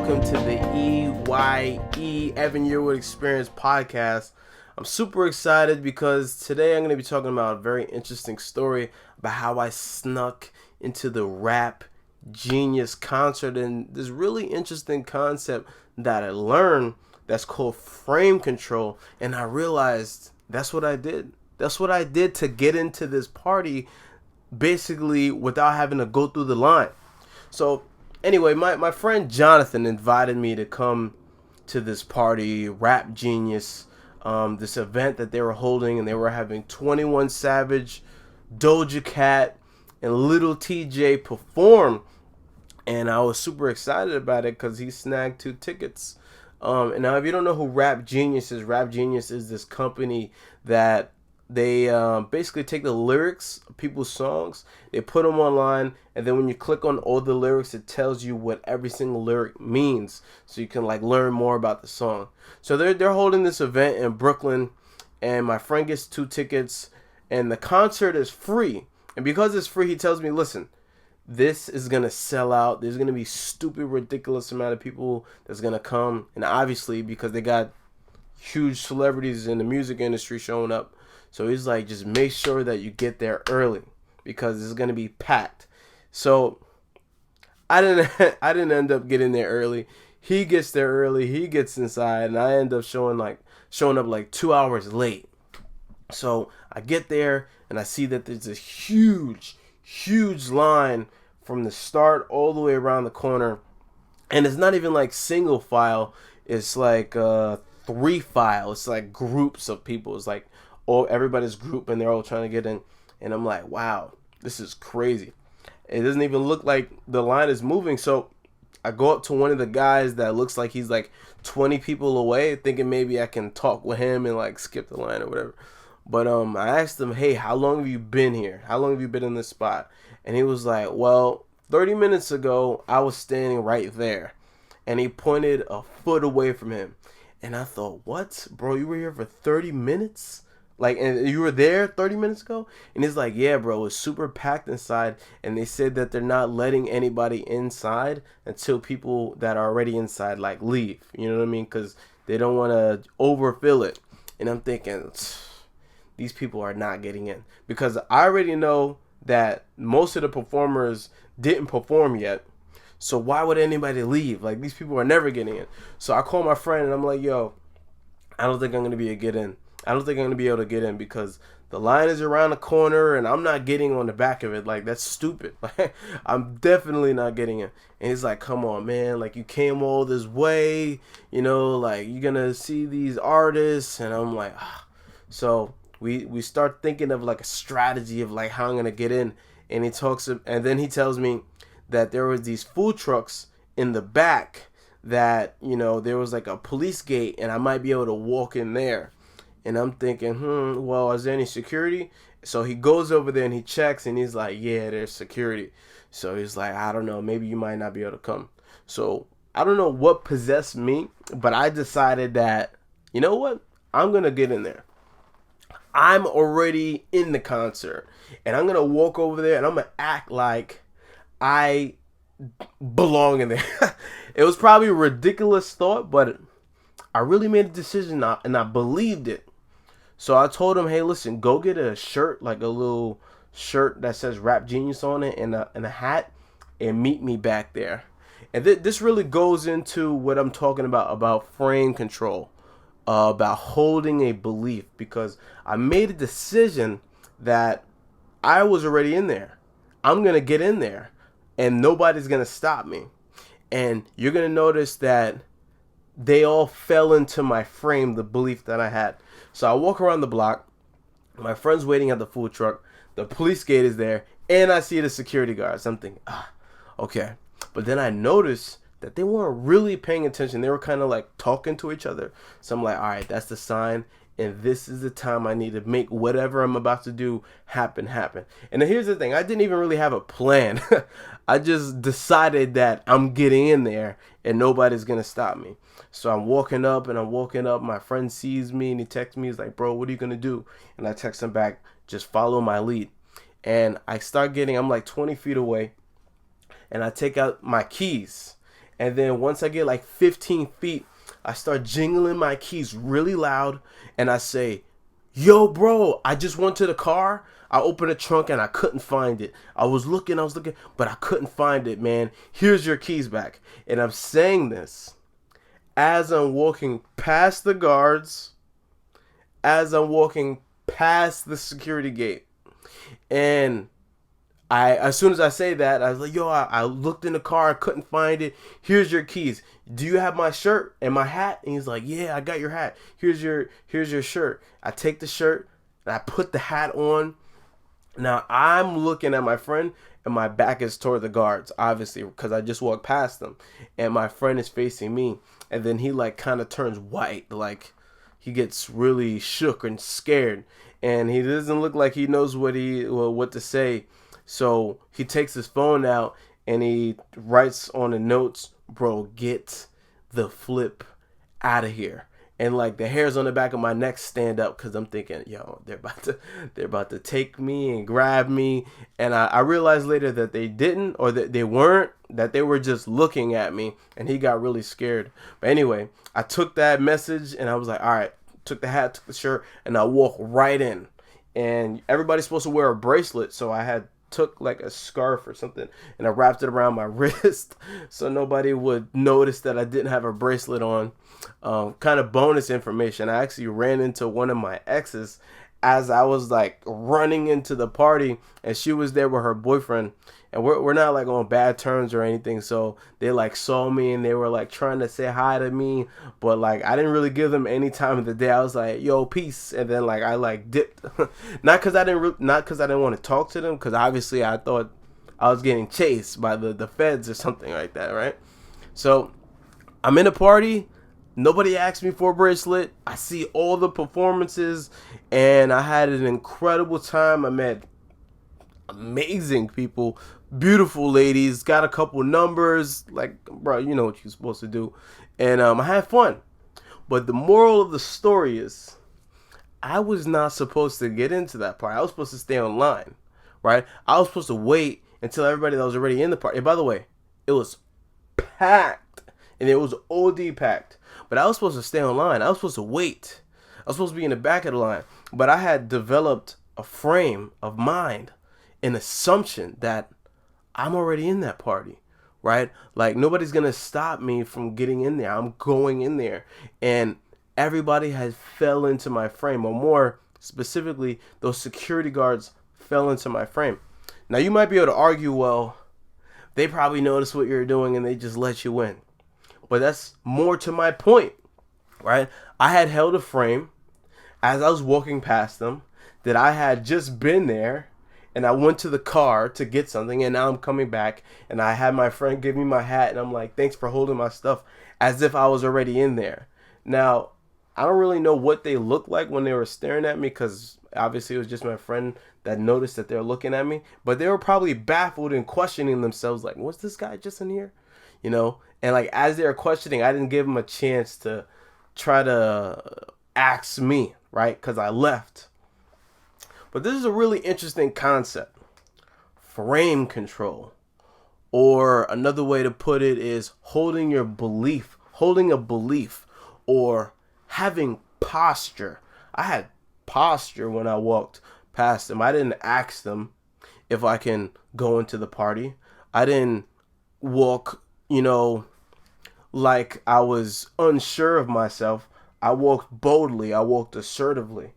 welcome to the E.Y.E Evan Yearwood Experience podcast. I'm super excited because today I'm going to be talking about a very interesting story about how I snuck into the Rap Genius concert, and this really interesting concept that I learned that's called frame control, and I realized that's what I did. That's what I did to get into this party basically without having to go through the line. So anyway, my friend Jonathan invited me to come to this party, Rap Genius, this event that they were holding, and they were having 21 Savage, Doja Cat, and Little TJ perform. And I was super excited about it because he snagged 2 tickets. And now if you don't know who Rap Genius is this company that they basically take the lyrics of people's songs, they put them online, and then when you click on all the lyrics, it tells you what every single lyric means, so you can like learn more about the song. So they're holding this event in Brooklyn, and my friend gets 2 tickets, and the concert is free. And because it's free, he tells me, listen, this is gonna sell out. There's gonna be stupid, ridiculous amount of people that's gonna come, and obviously because they got huge celebrities in the music industry showing up. So he's like, just make sure that you get there early because it's gonna be packed. So I didn't end up getting there early. He gets there early. He gets inside, and I end up showing up like 2 hours late. So I get there and I see that there's a huge line from the start all the way around the corner, and it's not even like single file. It's like 3 file. It's like groups of people. It's like everybody's group, and they're all trying to get in. And I'm like, wow, this is crazy. It doesn't even look like the line is moving. So I go up to one of the guys that looks like he's like 20 people away, thinking maybe I can talk with him and like skip the line or whatever. But I asked him, hey, how long have you been here? How long have you been in this spot? And he was like, well, 30 minutes ago, I was standing right there. And he pointed a foot away from him. And I thought, what? Bro, you were here for 30 minutes? Like, and you were there 30 minutes ago? And he's like, yeah, bro, it's super packed inside. And they said that they're not letting anybody inside until people that are already inside, like, leave. You know what I mean? Because they don't want to overfill it. And I'm thinking, these people are not getting in. Because I already know that most of the performers didn't perform yet. So why would anybody leave? Like, these people are never getting in. So I call my friend and I'm like, yo, I don't think I'm going to be able to get in. I don't think I'm going to be able to get in because the line is around the corner and I'm not getting on the back of it. Like, that's stupid. I'm definitely not getting in. And he's like, come on, man. Like, you came all this way, you know, like, you're going to see these artists. And I'm like, ah. So we start thinking of like a strategy of like how I'm going to get in. And then he tells me that there was these food trucks in the back that, you know, there was like a police gate and I might be able to walk in there. And I'm thinking, well, is there any security? So he goes over there and he checks and he's like, yeah, there's security. So he's like, I don't know, maybe you might not be able to come. So I don't know what possessed me, but I decided that, you know what? I'm going to get in there. I'm already in the concert and I'm going to walk over there and I'm going to act like I belong in there. It was probably a ridiculous thought, but I really made a decision and I believed it. So I told him, hey, listen, go get a shirt, like a little shirt that says Rap Genius on it and a hat, and meet me back there. And this really goes into what I'm talking about frame control, about holding a belief, because I made a decision that I was already in there. I'm going to get in there and nobody's going to stop me. And you're going to notice that they all fell into my frame, the belief that I had. So I walk around the block. My friend's waiting at the food truck. The police gate is there. And I see the security guards. I'm thinking, okay. But then I noticed that they weren't really paying attention. They were kind of like talking to each other. So I'm like, all right, that's the sign. And this is the time I need to make whatever I'm about to do happen. And then here's the thing. I didn't even really have a plan. I just decided that I'm getting in there and nobody's going to stop me. So I'm walking up. My friend sees me and he texts me. He's like, bro, what are you going to do? And I text him back, just follow my lead. And I'm like 20 feet away. And I take out my keys. And then once I get like 15 feet, I start jingling my keys really loud. And I say, yo, bro, I just went to the car. I opened the trunk and I couldn't find it. I was looking, but I couldn't find it, man. Here's your keys back. And I'm saying this as I'm walking past the guards, as I'm walking past the security gate. And as soon as I say that, I was like, yo, I looked in the car, I couldn't find it. Here's your keys. Do you have my shirt and my hat? And he's like, yeah, I got your hat. Here's your shirt. I take the shirt and I put the hat on. Now I'm looking at my friend and my back is toward the guards, obviously, because I just walked past them. And my friend is facing me. And then he like kind of turns white, like he gets really shook and scared. And he doesn't look like he knows what to say. So he takes his phone out and he writes on the notes, bro, get the flip out of here. And like the hairs on the back of my neck stand up because I'm thinking, yo, they're about to take me and grab me. And I realized later that they didn't, or that they weren't, that they were just looking at me. And he got really scared. But anyway, I took that message and I was like, all right, took the hat, took the shirt, and I walked right in. And everybody's supposed to wear a bracelet, so I took like a scarf or something and I wrapped it around my wrist so nobody would notice that I didn't have a bracelet on. Kind of bonus information, I actually ran into one of my exes as I was like running into the party, and she was there with her boyfriend, and we're not like on bad terms or anything, so they like saw me and they were like trying to say hi to me, but like I didn't really give them any time of the day. I was like, yo, peace, and then like I like dipped. not because I didn't want to talk to them, because obviously I thought I was getting chased by the feds or something like that, right? So I'm in a party. Nobody asked me for a bracelet. I see all the performances, and I had an incredible time. I met amazing people, beautiful ladies, got a couple numbers. Like, bro, you know what you're supposed to do. And I had fun. But the moral of the story is, I was not supposed to get into that party. I was supposed to stay online, right? I was supposed to wait until everybody that was already in the party. And by the way, it was packed, and it was OD packed. But I was supposed to stay online. I was supposed to wait. I was supposed to be in the back of the line. But I had developed a frame of mind, an assumption that I'm already in that party, right? Like nobody's going to stop me from getting in there. I'm going in there. And everybody has fell into my frame, or more specifically, those security guards fell into my frame. Now you might be able to argue, well, they probably noticed what you're doing and they just let you in. But that's more to my point, right? I had held a frame as I was walking past them that I had just been there, and I went to the car to get something, and now I'm coming back, and I had my friend give me my hat, and I'm like, thanks for holding my stuff, as if I was already in there. Now, I don't really know what they looked like when they were staring at me, because obviously it was just my friend that noticed that they were looking at me, but they were probably baffled and questioning themselves, like, was this guy just in here? You know? And like as they were questioning, I didn't give them a chance to try to ask me, right? Because I left. But this is a really interesting concept. Frame control. Or another way to put it is holding a belief, or having posture. I had posture when I walked past them. I didn't ask them if I can go into the party. I didn't walk, like I was unsure of myself. I walked boldly. I walked assertively.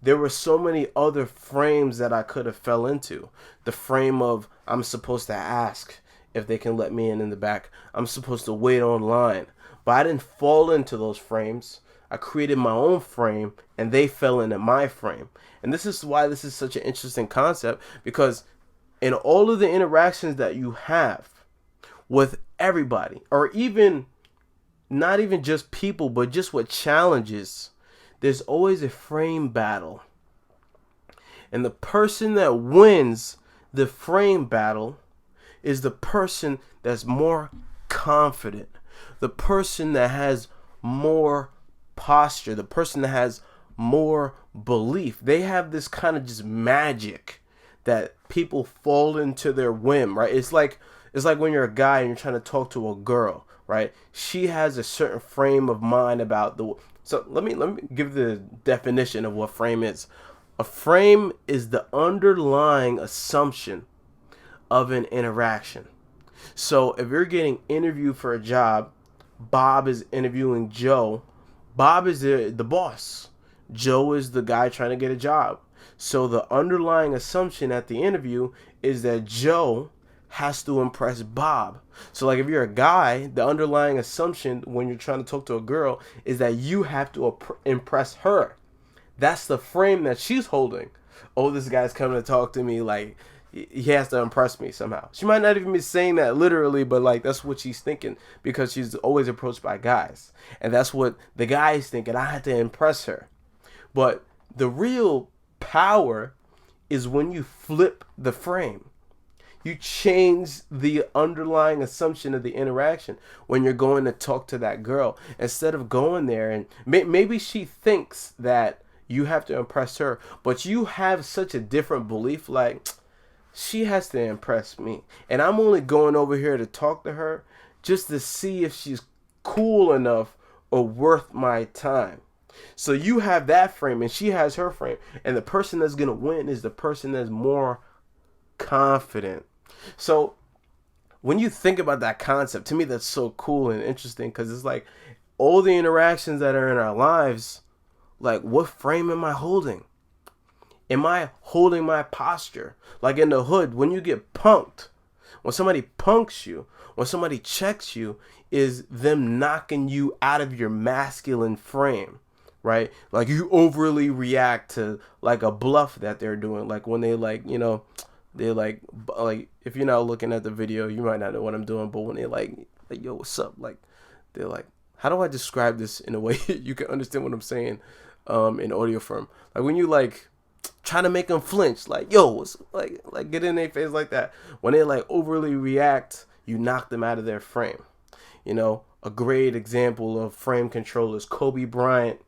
There were so many other frames that I could have fell into. The frame of I'm supposed to ask if they can let me in the back. I'm supposed to wait online. But I didn't fall into those frames. I created my own frame, and they fell into my frame. And this is why this is such an interesting concept, because in all of the interactions that you have with everybody, or even not even just people, but just with challenges, there's always a frame battle. And the person that wins the frame battle is the person that's more confident, the person that has more posture, the person that has more belief. They have this kind of just magic that people fall into their whim, right? It's like when you're a guy and you're trying to talk to a girl. right? She has a certain frame of mind about the. So let me give the definition of what frame is. A frame is the underlying assumption of an interaction. So if you're getting interviewed for a job, Bob is interviewing Joe. Bob is the boss. Joe is the guy trying to get a job. So the underlying assumption at the interview is that Joe has to impress Bob. So like if you're a guy, the underlying assumption when you're trying to talk to a girl is that you have to impress her. That's the frame that she's holding. Oh, this guy's coming to talk to me, like he has to impress me somehow. She might not even be saying that literally, but like that's what she's thinking because she's always approached by guys. And that's what the guy is thinking. I had to impress her. But the real power is when you flip the frame. You change the underlying assumption of the interaction when you're going to talk to that girl. Instead of going there and maybe she thinks that you have to impress her, but you have such a different belief, like she has to impress me. And I'm only going over here to talk to her just to see if she's cool enough or worth my time. So you have that frame and she has her frame. And the person that's going to win is the person that's more confident. So when you think about that concept, to me that's so cool and interesting because it's like all the interactions that are in our lives, like what frame am I holding? Am I holding my posture? Like in the hood, when you get punked, when somebody punks you, when somebody checks you, is them knocking you out of your masculine frame, right? Like you overly react to like a bluff that they're doing. Like when they like, you know, they're like if you're not looking at the video, you might not know what I'm doing, but when they like yo, what's up? Like they're like, how do I describe this in a way you can understand what I'm saying in audio form? Like when you like try to make them flinch, like yo, like get in their face like that. When they like overly react, you knock them out of their frame. You know, a great example of frame control is Kobe Bryant,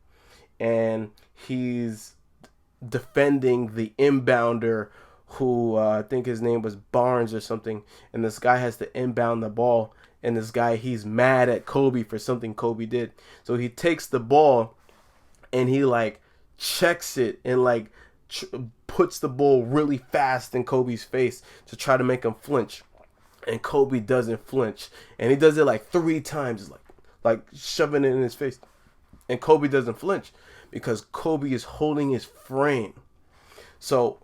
and he's defending the inbounder who I think his name was Barnes or something, and this guy has to inbound the ball, and this guy, he's mad at Kobe for something Kobe did. So he takes the ball and he like checks it and like puts the ball really fast in Kobe's face to try to make him flinch. And Kobe doesn't flinch. And he does it like 3 times, like shoving it in his face. And Kobe doesn't flinch because Kobe is holding his frame. So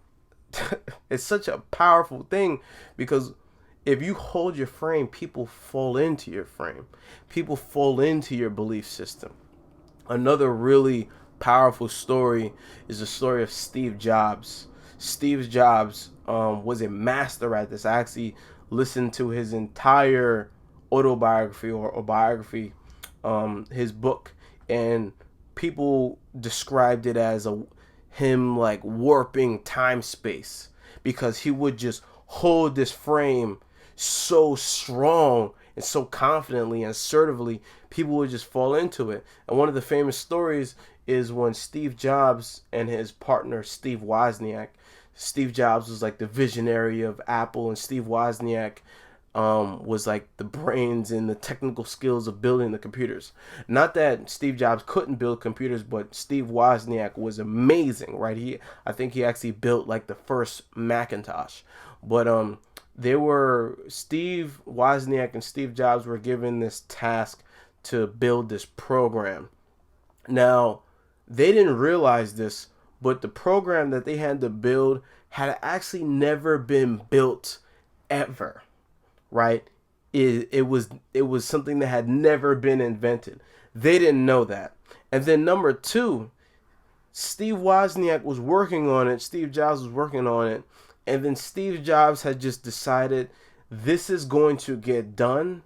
it's such a powerful thing because if you hold your frame, people fall into your frame. People fall into your belief system. Another really powerful story is the story of Steve Jobs. Steve Jobs was a master at this. I actually listened to his entire autobiography or biography, his book, and people described it as him like warping time space because he would just hold this frame so strong and so confidently and assertively, people would just fall into it. And one of the famous stories is when Steve Jobs and his partner Steve Wozniak. Steve Jobs was like the visionary of Apple, and Steve Wozniak was like the brains and the technical skills of building the computers. Not that Steve Jobs couldn't build computers, but Steve Wozniak was amazing, right? I think he actually built like the first Macintosh. But Steve Wozniak and Steve Jobs were given this task to build this program. Now, they didn't realize this, but the program that they had to build had actually never been built ever, right? It was something that had never been invented. They didn't know that. And then number 2, Steve Wozniak was working on it. Steve Jobs was working on it. And then Steve Jobs had just decided this is going to get done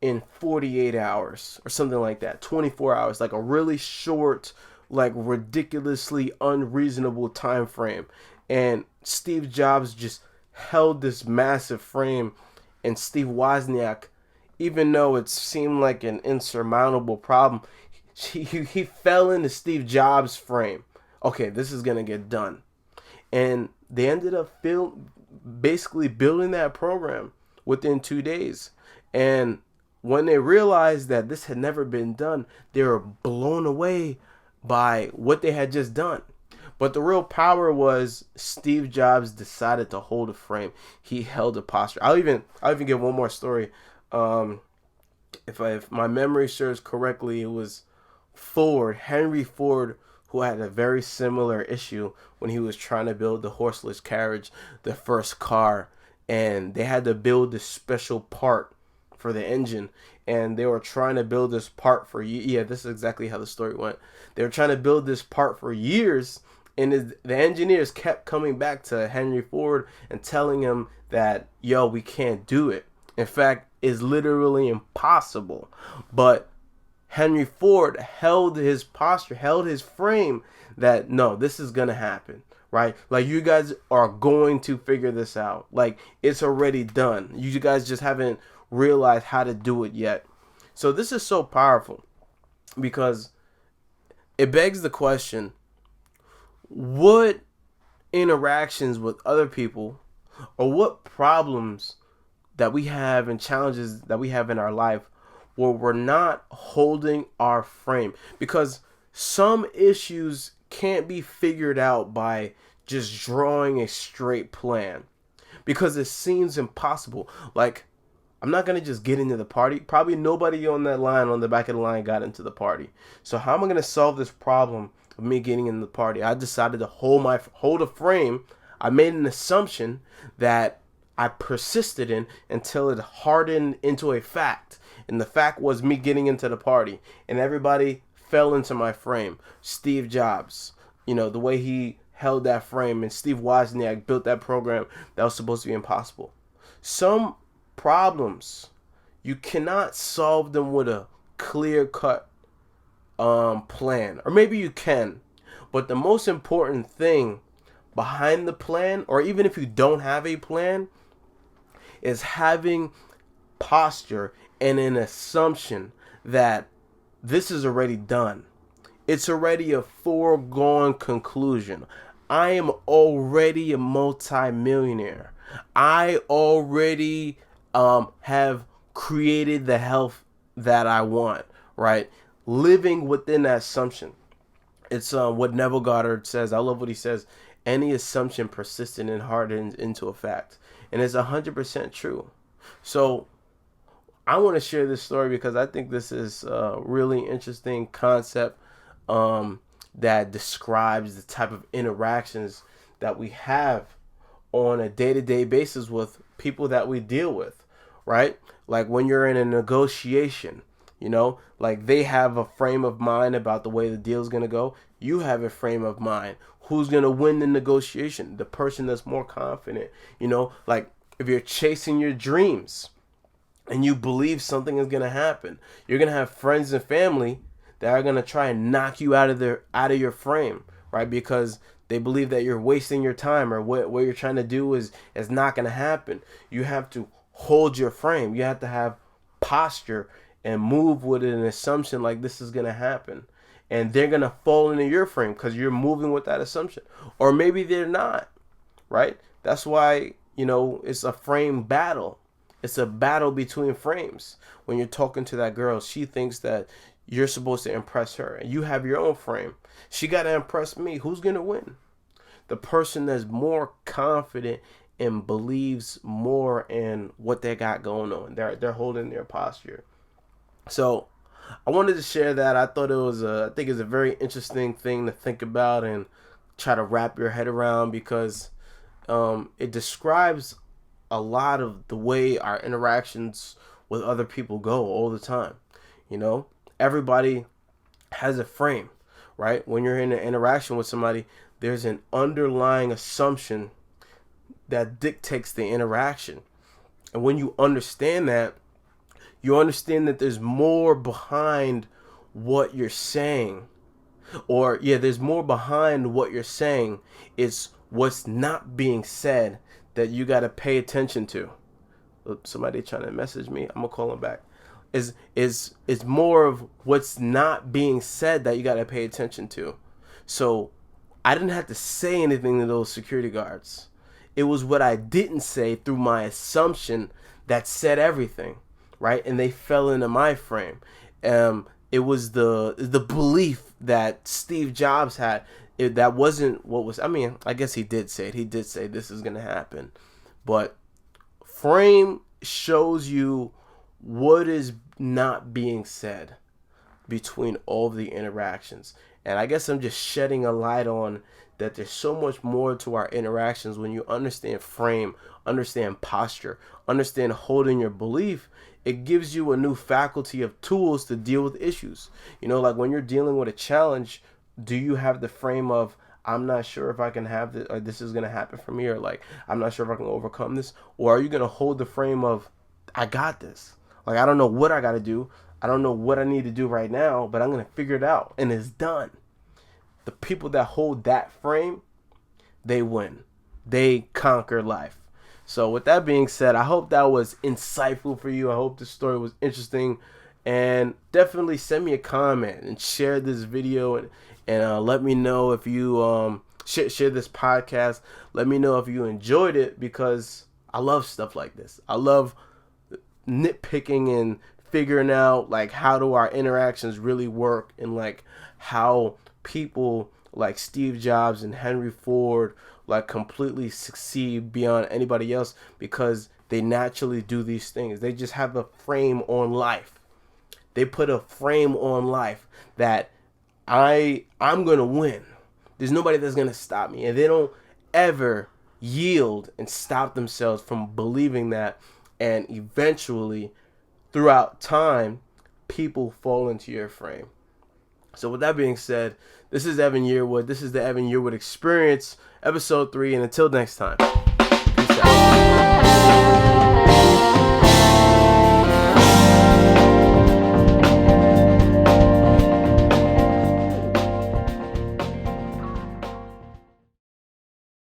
in 48 hours or something like that, 24 hours, like a really short, like ridiculously unreasonable time frame. And Steve Jobs just held this massive frame, and Steve Wozniak, even though it seemed like an insurmountable problem, he fell into Steve Jobs' frame. Okay, this is gonna get done. And they ended up basically building that program within 2 days. And when they realized that this had never been done, they were blown away by what they had just done. But the real power was Steve Jobs decided to hold a frame. He held a posture. I'll even give one more story. If my memory serves correctly, it was Henry Ford, who had a very similar issue when he was trying to build the horseless carriage, the first car, and they had to build this special part for the engine, and they were trying to build this part for this is exactly how the story went. They were trying to build this part for years, and the engineers kept coming back to Henry Ford and telling him that, yo, we can't do it. In fact, it's literally impossible. But Henry Ford held his posture, held his frame that, no, this is going to happen, right? Like, you guys are going to figure this out. Like, it's already done. You guys just haven't realized how to do it yet. So this is so powerful because it begs the question, what interactions with other people or what problems that we have and challenges that we have in our life where we're not holding our frame? Because some issues can't be figured out by just drawing a straight plan, because it seems impossible. Like, I'm not going to just get into the party. Probably nobody on that line, on the back of the line, got into the party. So how am I going to solve this problem of me getting in the party? I decided to hold a frame. I made an assumption that I persisted in until it hardened into a fact. And the fact was me getting into the party. And everybody fell into my frame. Steve Jobs, the way he held that frame, and Steve Wozniak built that program that was supposed to be impossible. Some problems, you cannot solve them with a clear-cut plan. Or maybe you can. But the most important thing behind the plan, or even if you don't have a plan, is having posture and an assumption that this is already done. It's already a foregone conclusion. I am already a multi-millionaire. I already have created the health that I want, right? Living within that assumption. It's what Neville Goddard says. I love what he says. Any assumption persistent and hardens into a fact. And it's 100% true. So I want to share this story because I think this is a really interesting concept that describes the type of interactions that we have on a day-to-day basis with people that we deal with, right? Like when you're in a negotiation, like they have a frame of mind about the way the deal is going to go. You have a frame of mind. Who's going to win the negotiation? The person that's more confident. Like if you're chasing your dreams and you believe something is going to happen, you're going to have friends and family that are going to try and knock you out of your frame, right? Because they believe that you're wasting your time, or what you're trying to do is not going to happen. You have to hold your frame. You have to have posture and move with an assumption like this is going to happen. And they're going to fall into your frame because you're moving with that assumption. Or maybe they're not, right? That's why, it's a frame battle. It's a battle between frames. When you're talking to that girl, she thinks that you're supposed to impress her, and you have your own frame. She got to impress me. Who's going to win? The person that's more confident and believes more in what they got going on. They're holding their posture. So I wanted to share that. I thought I think it's a very interesting thing to think about and try to wrap your head around, because it describes a lot of the way our interactions with other people go all the time. Everybody has a frame, right? When you're in an interaction with somebody, there's an underlying assumption that dictates the interaction. And when you understand that, there's more behind what you're saying. Or, there's more behind what you're saying. It's what's not being said that you got to pay attention to. Oops, somebody trying to message me. I'm going to call them back. Is more of what's not being said that you got to pay attention to. So I didn't have to say anything to those security guards. It was what I didn't say through my assumption that said everything, right? And they fell into my frame. It was the belief that Steve Jobs had. That wasn't what was. I mean, I guess he did say it. He did say this is gonna happen, but frame shows you what is not being said between all of the interactions. And I guess I'm just shedding a light on that there's so much more to our interactions when you understand frame, understand posture, understand holding your belief. It gives you a new faculty of tools to deal with issues. You know, like when you're dealing with a challenge, do you have the frame of, I'm not sure if I can have this, or this is going to happen for me, or like, I'm not sure if I can overcome this? Or are you going to hold the frame of, I got this? Like, I don't know what I got to do. I don't know what I need to do right now, but I'm going to figure it out, and it's done. The people that hold that frame, they win. They conquer life. So with that being said, I hope that was insightful for you. I hope this story was interesting. And definitely send me a comment and share this video, and let me know if you share this podcast. Let me know if you enjoyed it, because I love stuff like this. I love nitpicking and figuring out like how do our interactions really work, and like how people like Steve Jobs and Henry Ford like completely succeed beyond anybody else, because they naturally do these things. They just have a frame on life. They put a frame on life that I'm gonna win. There's nobody that's gonna stop me, and they don't ever yield and stop themselves from believing that. And eventually, throughout time, people fall into your frame. So with that being said, this is Evan Yearwood. This is the Evan Yearwood Experience, episode 3. And until next time, peace out.